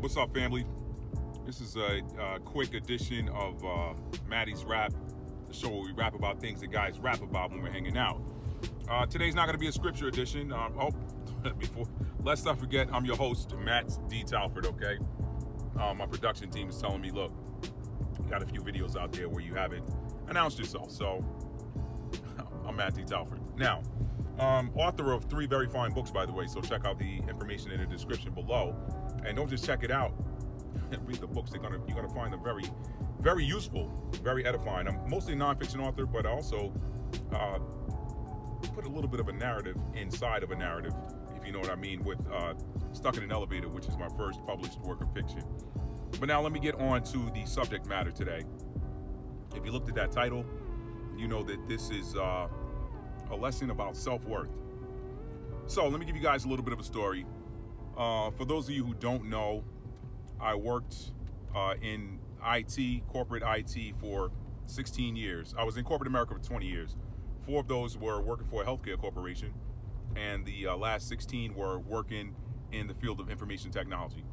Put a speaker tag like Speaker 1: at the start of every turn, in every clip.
Speaker 1: What's up, family? This is a quick edition of Maddie's Rap, the show where we rap about things that guys rap about when we're hanging out. Today's not going to be a scripture edition. Lest I forget, I'm your host, Matt D. Talford, okay? My production team is telling me, look, you got a few videos out there where you haven't announced yourself, so I'm Matt D. Talford. Now, author of 3 very fine books, by the way, so check out the information in the description below. And don't just check it out and read the books. You're gonna find them very, very useful, very edifying. I'm mostly a nonfiction author, but I also put a little bit of a narrative inside of a narrative, if you know what I mean, with Stuck in an Elevator, which is my first published work of fiction. But now let me get on to the subject matter today. If you looked at that title, you know that this is a lesson about self-worth. So let me give you guys a little bit of a story. For those of you who don't know, I worked in IT, corporate IT, for 16 years. I was in corporate America for 20 years. 4 of those were working for a healthcare corporation, and the last 16 were working in the field of information technology.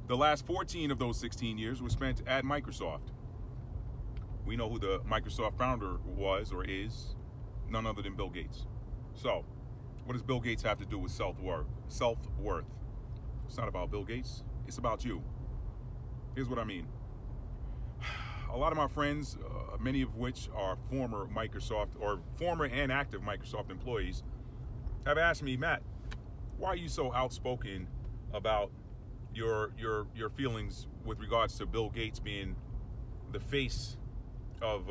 Speaker 1: The last 14 of those 16 years were spent at Microsoft. We know who the Microsoft founder was or is, none other than Bill Gates. So, what does Bill Gates have to do with self-worth? It's not about Bill Gates, it's about you. Here's what I mean. A lot of my friends, many of which are former Microsoft or former and active Microsoft employees, have asked me, Matt, why are you so outspoken about your feelings with regards to Bill Gates being the face of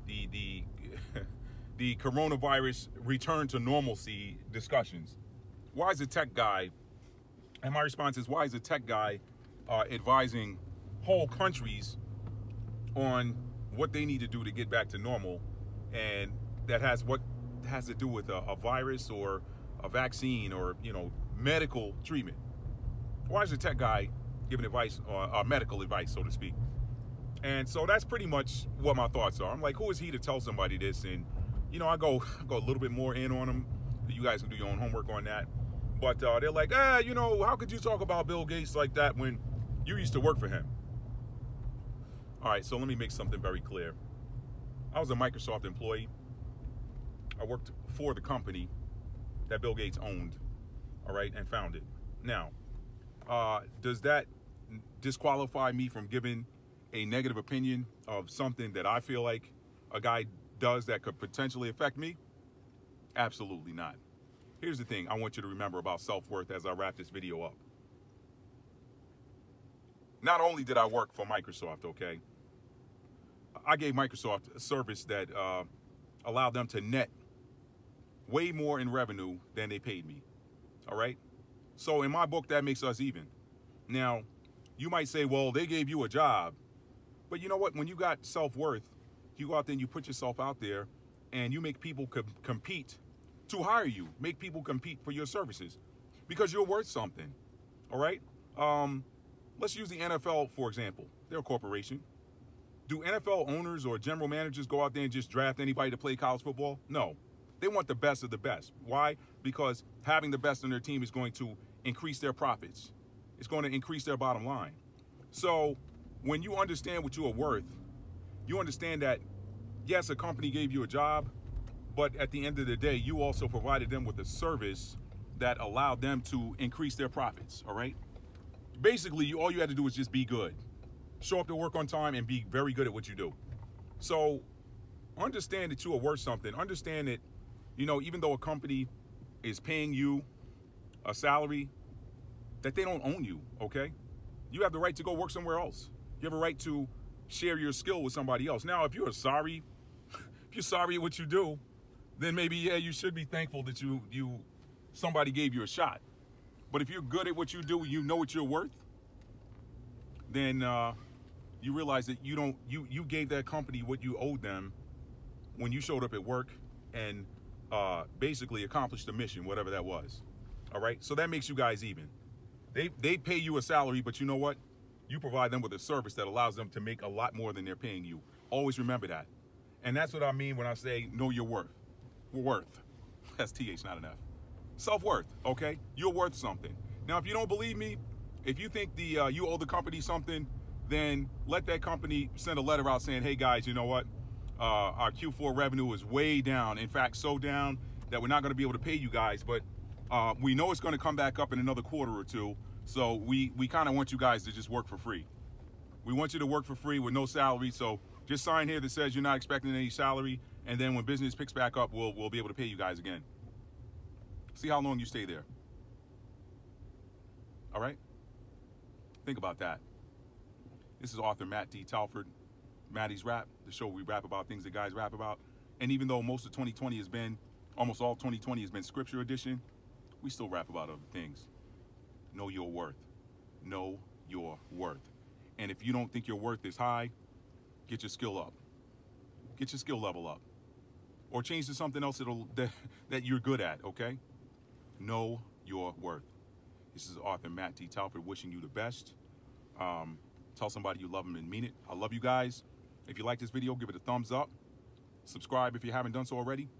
Speaker 1: the coronavirus return to normalcy discussions? Why is a tech guy, and my response is, why is a tech guy advising whole countries on what they need to do to get back to normal, and that has to do with a virus or a vaccine or, you know, medical treatment? Why is a tech guy giving advice, medical advice, so to speak? And so that's pretty much what my thoughts are. I'm like, who is he to tell somebody this? And you know, I go a little bit more in on them. You guys can do your own homework on that. But they're like, you know, how could you talk about Bill Gates like that when you used to work for him? All right, so let me make something very clear. I was a Microsoft employee. I worked for the company that Bill Gates owned, all right, and founded. Now, does that disqualify me from giving a negative opinion of something that I feel like a guy does that could potentially affect me? Absolutely not. Here's the thing I want you to remember about self-worth as I wrap this video up. Not only did I work for Microsoft, okay, I gave Microsoft a service that allowed them to net way more in revenue than they paid me, all right? So in my book, that makes us even. Now, you might say, well, they gave you a job. But you know what? When you got self-worth, you go out there and you put yourself out there and you make people compete to hire you, make people compete for your services because you're worth something, all right? Let's use the NFL, for example. They're a corporation. Do NFL owners or general managers go out there and just draft anybody to play college football? No. They want the best of the best. Why? Because having the best on their team is going to increase their profits. It's going to increase their bottom line. So when you understand what you are worth, you understand that, yes, a company gave you a job, but at the end of the day, you also provided them with a service that allowed them to increase their profits, all right? Basically, all you had to do was just be good. Show up to work on time and be very good at what you do. So understand that you are worth something. Understand that, you know, even though a company is paying you a salary, that they don't own you, okay? You have the right to go work somewhere else. You have a right to share your skill with somebody else. Now, if you're sorry at what you do, then maybe, yeah, you should be thankful that somebody gave you a shot. But if you're good at what you do, you know what you're worth, then you realize that you gave that company what you owed them when you showed up at work and basically accomplished the mission, whatever that was. All right, so that makes you guys even. They pay you a salary, but you know what? You provide them with a service that allows them to make a lot more than they're paying you. Always remember that. And that's what I mean when I say know your worth. Worth. That's TH, not an F. Self-worth, okay? You're worth something. Now, if you don't believe me, If you think you owe the company something, then let that company send a letter out saying, hey guys, you know what? Our Q4 revenue is way down. In fact, so down that we're not going to be able to pay you guys, but we know it's going to come back up in another quarter or two. So we kind of want you guys to just work for free. We want you to work for free with no salary. So just sign here that says you're not expecting any salary. And then when business picks back up, we'll be able to pay you guys again. See how long you stay there. All right? Think about that. This is author Matt D. Talford, Matty's Rap, the show we rap about things that guys rap about. And even though most of 2020 has been, almost all 2020 has been scripture edition, we still rap about other things. Know your worth. Know your worth. And if you don't think your worth is high, get your skill up. Get your skill level up. Or change to something else that you're good at, okay? Know your worth. This is author Matt D. Talford wishing you the best. Tell somebody you love them and mean it. I love you guys. If you like this video, give it a thumbs up. Subscribe if you haven't done so already.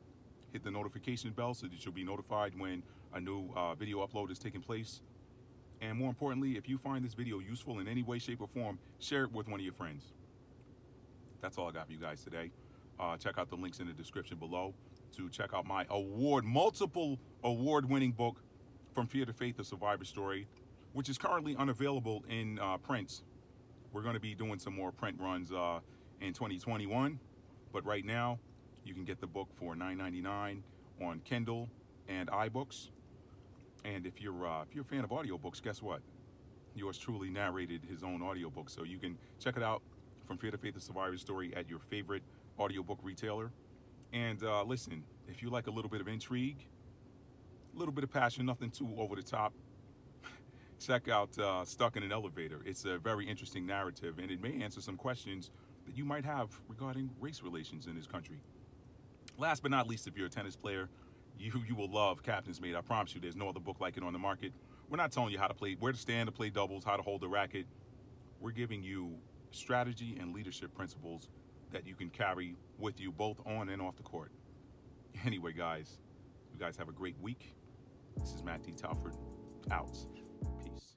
Speaker 1: Hit the notification bell so that you'll be notified when a new video upload is taking place. And more importantly, if you find this video useful in any way, shape, or form, share it with one of your friends. That's all I got for you guys today. Check out the links in the description below to check out my multiple award-winning book, From Fear to Faith, A Survivor Story, which is currently unavailable in print. We're going to be doing some more print runs in 2021, but right now you can get the book for $9.99 on Kindle and iBooks. And if you're a fan of audiobooks, guess what? Yours truly narrated his own audiobook, so you can check it out, From Fear to Faith, A Survivor Story, at your favorite audiobook retailer. And listen, if you like a little bit of intrigue, a little bit of passion, nothing too over the top, check out Stuck in an Elevator. It's a very interesting narrative, and it may answer some questions that you might have regarding race relations in this country. Last but not least, if you're a tennis player, you will love Captain's Mate. I promise you, there's no other book like it on the market. We're not telling you how to play, where to stand to play doubles, how to hold the racket. We're giving you strategy and leadership principles that you can carry with you both on and off the court. Anyway, guys, you guys have a great week. This is Matt D. Talford, out. Peace.